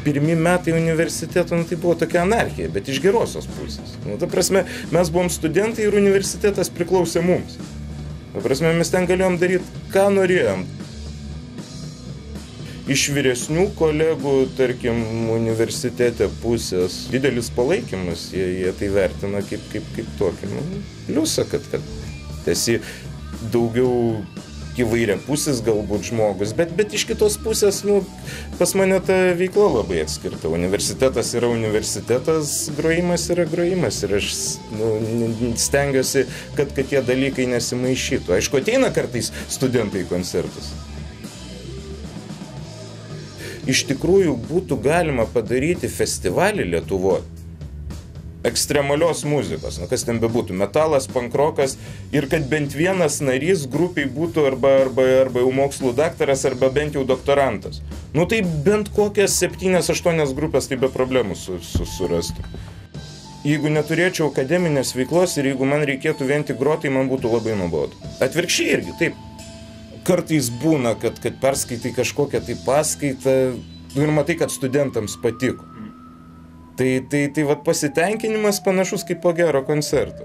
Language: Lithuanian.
pirmi metai universiteto, nu, tai buvo tokia anarchija, bet iš gerosios pusės. Nu, ta prasme, mes buvom studentai ir universitetas priklausė mums. Ta prasme, mes ten galėjom daryti, ką norėjom. Iš vyresnių kolegų, tarkim, universitete pusės didelis palaikymas, jie tai vertina kaip tokį, nu, pliusą, kad esi daugiau įvairiapusis galbūt žmogus, bet iš kitos pusės, nu, pas mane ta veikla labai atskirta. Universitetas yra universitetas, grojimas yra grojimas ir aš stengiuosi, kad tie dalykai nesimaišytų. Aišku, ateina kartais studentai į koncertus. Iš tikrųjų, būtų galima padaryti festivalį Lietuvoje ekstremalios muzikos, nu kas ten bebūtų, metalas, pankrokas ir kad bent vienas narys grupiai būtų arba jau mokslų daktaras, arba bent jau doktorantas. Nu tai bent kokias 7-8 grupės tai be problemų surastų. Jeigu neturėčiau akademinės veiklos ir jeigu man reikėtų vien tik groti, tai man būtų labai nuobodu. Atvirkščiai irgi, taip. Kartais būna, kad perskaitai kažkokią tai paskaitą ir matai, kad studentams patiko. Tai vat pasitenkinimas panašus kaip po gero koncerto.